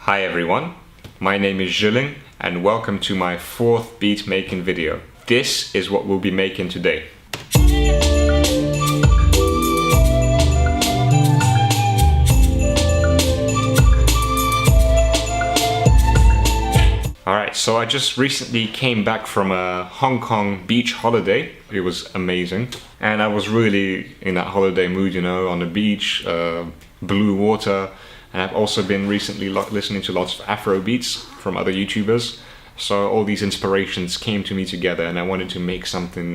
Hi everyone, my name is Yxng and welcome to my fourth beat making video. This is what we'll be making today. Alright, so I just recently came back from a Hong Kong beach holiday. It was amazing. And I was really in that holiday mood, you know, on the beach, blue water. And I've also been recently listening to lots of Afrobeats from other YouTubers. So all these inspirations came to me together and I wanted to make something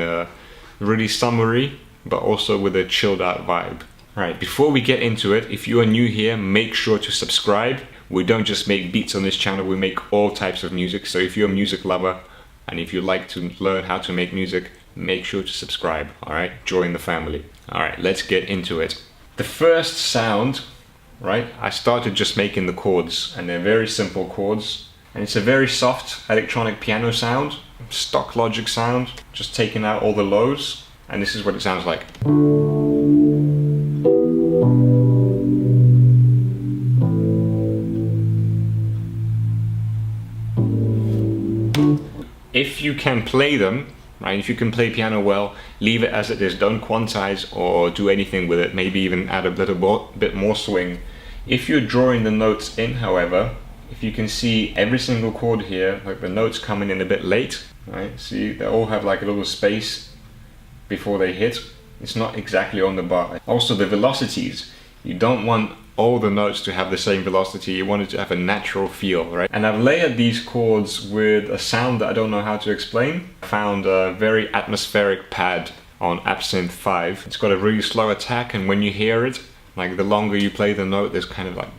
really summery, but also with a chilled out vibe. Right, before we get into it, if you are new here, make sure to subscribe. We don't just make beats on this channel, we make all types of music. So if you're a music lover and if you'd like to learn how to make music, make sure to subscribe, alright? Join the family. Alright, let's get into it. The first sound, right, I started just making the chords, and they're very simple chords. And it's a very soft electronic piano sound, stock Logic sound, just taking out all the lows. And this is what it sounds like. If you can play them, right, if you can play piano well, leave it as it is, don't quantize or do anything with it, maybe even add a little bit more swing. If you're drawing the notes in, however, if you can see every single chord here, like the notes coming in a bit late, right, see, they all have like a little space before they hit. It's not exactly on the bar. Also the velocities, you don't want all the notes to have the same velocity, you want it to have a natural feel, right? And I've layered these chords with a sound that I don't know how to explain. I found a very atmospheric pad on Absinthe 5. It's got a really slow attack, and when you hear it, like the longer you play the note, there's kind of like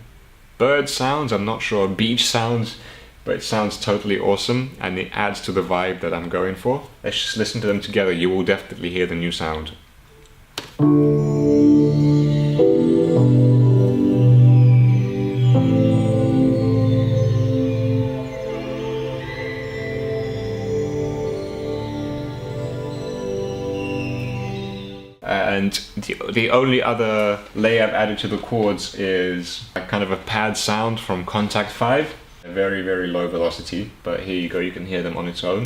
bird sounds, I'm not sure, beach sounds, but it sounds totally awesome and it adds to the vibe that I'm going for. Let's just listen to them together, you will definitely hear the new sound. And the only other layer I've added to the chords is a kind of a pad sound from Contact 5. A very, very low velocity, but here you go, you can hear them on its own.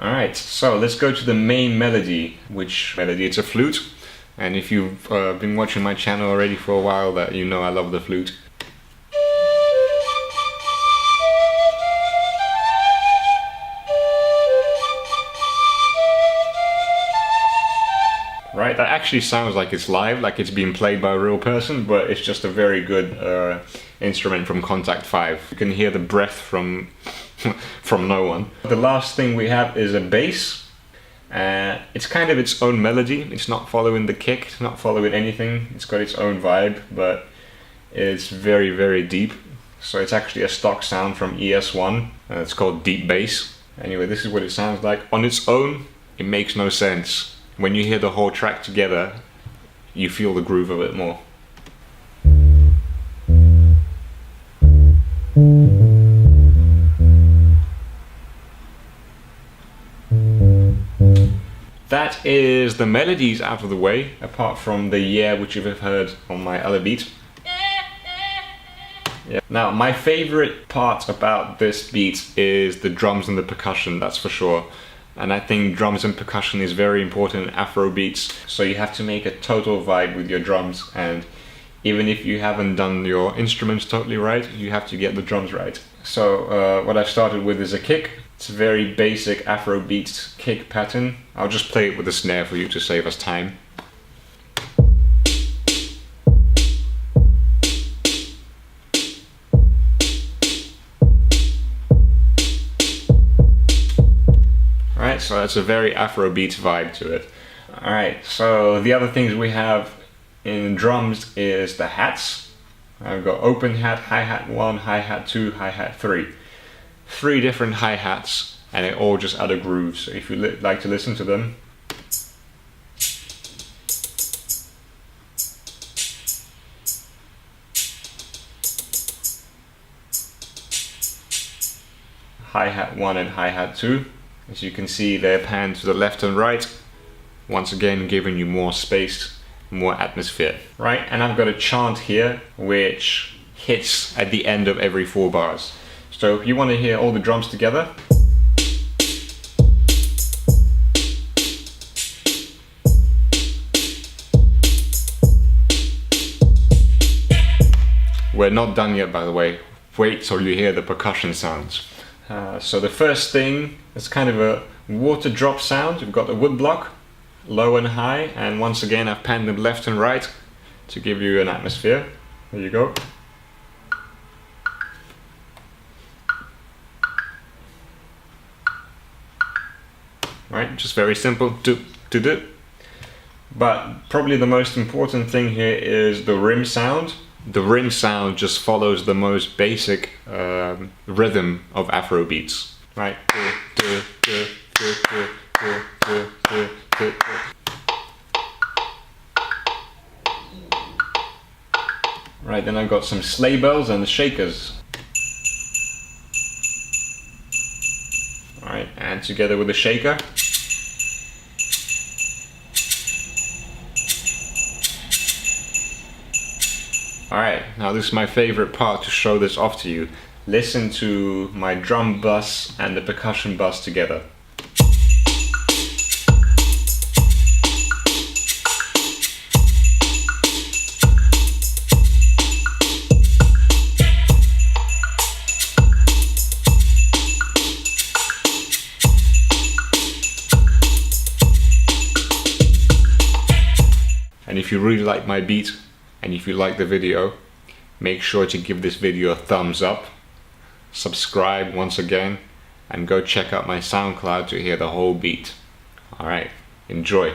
Alright, so let's go to the main melody, it's a flute. And if you've been watching my channel already for a while, that you know I love the flute. Right, that actually sounds like it's live, like it's being played by a real person, but it's just a very good instrument from Contact 5. You can hear the breath from no one. The last thing we have is a bass. It's kind of its own melody, it's not following the kick, it's not following anything, it's got its own vibe, but it's very, very deep. So it's actually a stock sound from ES1, it's called deep bass. Anyway, this is what it sounds like. On its own, it makes no sense. When you hear the whole track together, you feel the groove of it more. That is the melodies out of the way, apart from the yeah, which you've heard on my other beat. Yeah. Now, my favorite part about this beat is the drums and the percussion, that's for sure. And I think drums and percussion is very important in Afro beats, so you have to make a total vibe with your drums, and even if you haven't done your instruments totally right, you have to get the drums right. So what I started with is a kick. It's a very basic Afrobeat kick pattern. I'll just play it with a snare for you to save us time. Alright, so that's a very Afrobeat vibe to it. Alright, so the other things we have in drums is the hats. I've got open hat, hi-hat 1, hi-hat 2, hi-hat 3. 3 different hi-hats, and they all just add a groove, so if you like to listen to them. Hi-hat 1 and hi-hat 2. As you can see, they're panned to the left and right. Once again, giving you more space, more atmosphere, right? And I've got a chant here which hits at the end of every 4 bars. So if you want to hear all the drums together, we're not done yet, by the way. Wait till you hear the percussion sounds. So the first thing is kind of a water drop sound. We've got the wood block, low and high, and once again I've panned them left and right to give you an atmosphere. There you go. Right, just very simple to do. But probably the most important thing here is the rim sound. The rim sound just follows the most basic rhythm of Afro beats, right? Right, then I've got some sleigh bells and shakers. Alright, and together with the shaker. Alright, now this is my favorite part to show this off to you. Listen to my drum bus and the percussion bus together. And if you really like my beat, and if you like the video, make sure to give this video a thumbs up, subscribe once again, and go check out my SoundCloud to hear the whole beat. Alright, enjoy.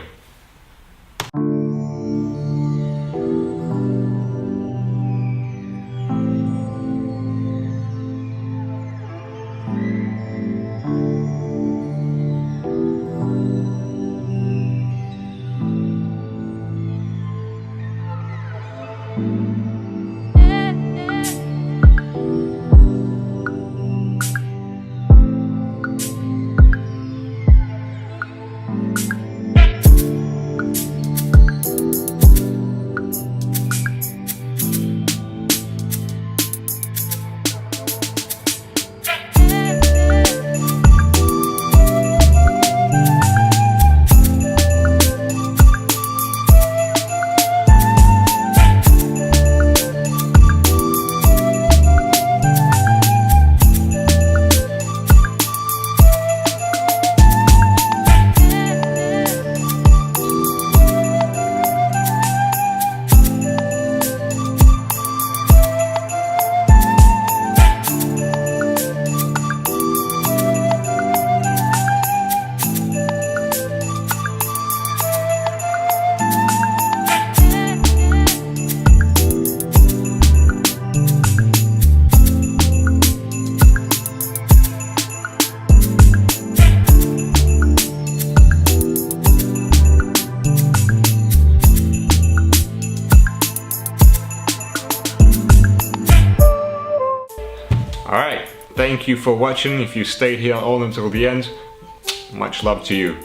Alright, thank you for watching. If you stayed here all until the end, much love to you.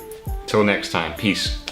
Till next time, peace.